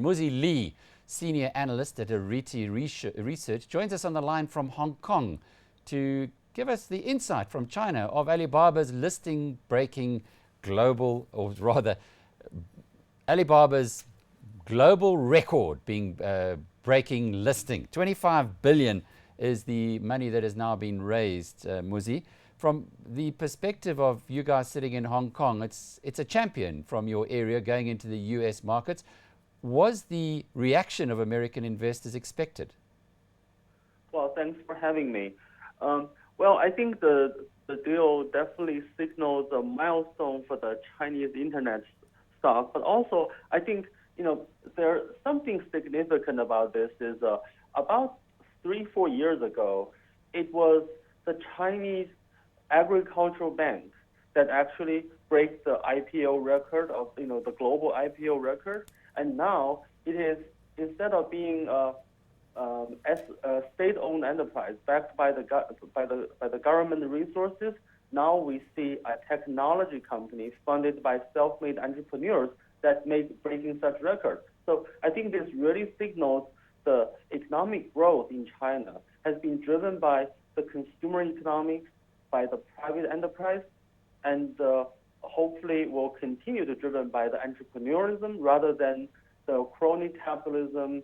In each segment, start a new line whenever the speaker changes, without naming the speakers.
Muzhi Li, Senior Analyst at Arete Research, joins us on the line from Hong Kong to give us the insight from China of Alibaba's listing breaking global, or rather Alibaba's global record being breaking listing. 25 billion is the money that has now been raised, Muzhi. From the perspective of you guys sitting in Hong Kong, it's a champion from your area going into the US markets. Was the reaction of American investors expected?
Well, thanks for having me. Well, I think the deal definitely signals a milestone for the Chinese internet stock, but also I think there's something significant about this. Is about 3-4 years ago, it was the Chinese agricultural bank that actually breaks the IPO record of the global IPO record, and now it is, instead of being a state-owned enterprise backed by the government resources, now we see a technology company funded by self-made entrepreneurs that breaking such records. So I think this really signals the economic growth in China has been driven by the consumer economics, by the private enterprise, and hopefully will continue to driven by the entrepreneurism rather than the crony capitalism,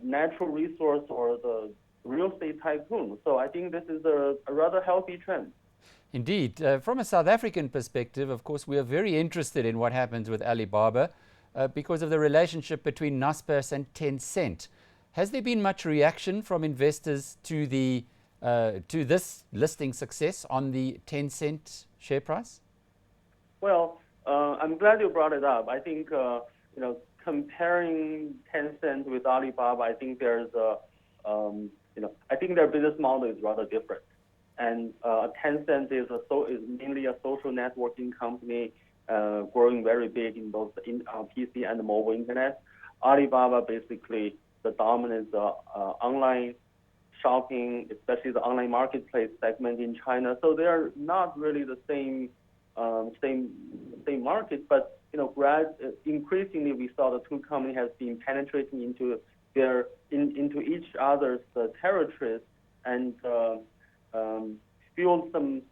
natural resource, or the real estate tycoon. So I think this is a rather healthy trend.
Indeed. From a South African perspective, of course, we are very interested in what happens with Alibaba because of the relationship between Naspers and Tencent. Has there been much reaction from investors to this listing success on the Tencent share price?
Well, I'm glad you brought it up. I think comparing Tencent with Alibaba, I think there's I think their business model is rather different. And Tencent is mainly a social networking company, growing very big in both PC and mobile internet. Alibaba basically the dominant online shopping, especially the online marketplace segment in China. So they are not really the same market, but increasingly we saw the two companies have been penetrating into each other's territories and fueled some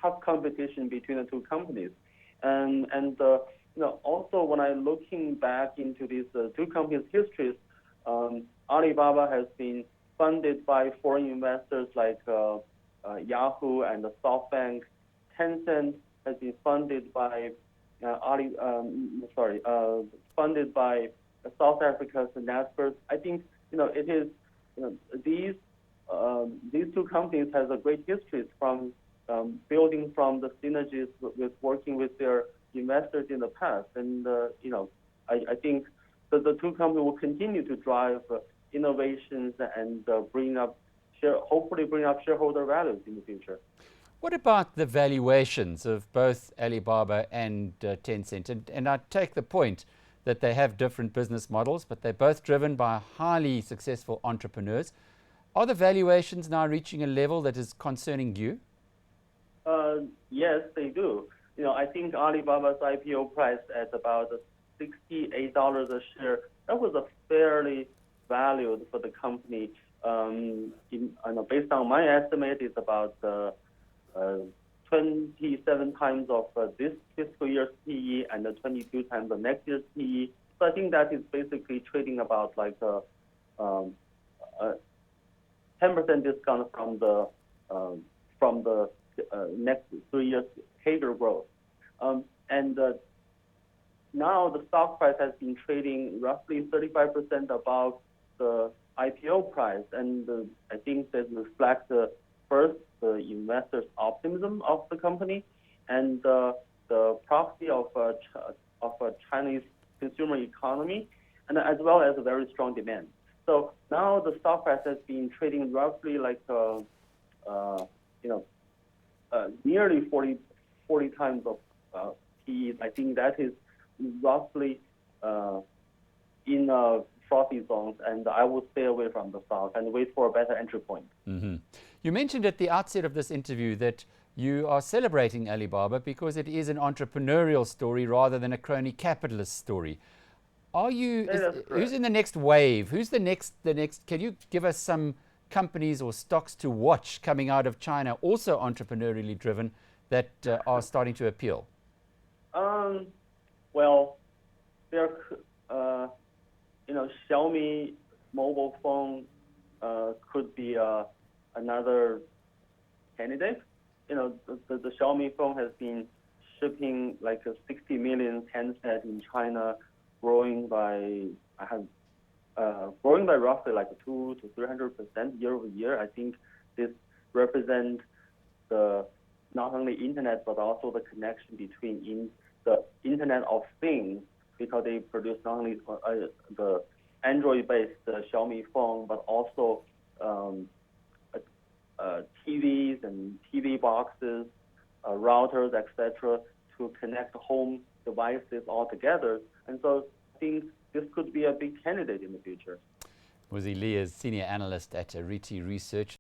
tough competition between the two companies. And also when I'm looking back into these two companies' histories, Alibaba has been funded by foreign investors like Yahoo and SoftBank. Tencent has been funded by funded by South Africa's Naspers. I think it is these two companies has a great history from building from the synergies with working with their investors in the past, and I think that the two companies will continue to drive innovations and hopefully bring up shareholder values in the future.
What about the valuations of both Alibaba and Tencent? And I take the point that they have different business models, but they're both driven by highly successful entrepreneurs. Are the valuations now reaching a level that is concerning you?
Yes, they do. I think Alibaba's IPO price at about $68 a share, that was a fairly valued for the company. Based on my estimate, it's about 27 times of this fiscal year's PE and 22 times the next year's PE. So I think that is basically trading about like a 10% discount from the next 3 years CAGR growth. Now the stock price has been trading roughly 35% above the IPO price, and I think that reflects first the investors' optimism of the company and the proxy of a Chinese consumer economy, and as well as a very strong demand. So now the stock price has been trading roughly like nearly 40 times of PE. I think that is roughly in frothy zones, and I will stay away from the stock and wait for a better entry point.
Mm-hmm. You mentioned at the outset of this interview that you are celebrating Alibaba because it is an entrepreneurial story rather than a crony capitalist story. Are you?
That is
Who's
correct.
in the next wave? Who's the next? Can you give us some companies or stocks to watch coming out of China, also entrepreneurially driven, that are starting to appeal?
Well, there, Xiaomi mobile phone could be another candidate. The Xiaomi phone has been shipping like 60 million handsets in China, growing by roughly like 200 to 300% year over year. I think this represents the not only internet but also the connection between the Internet of Things, because they produce not only the Android-based Xiaomi phone but also TVs and TV boxes, routers, etc., to connect home devices all together. And so I think this could be a big candidate in the future.
Muzhi Li is Senior Analyst at Arete Research.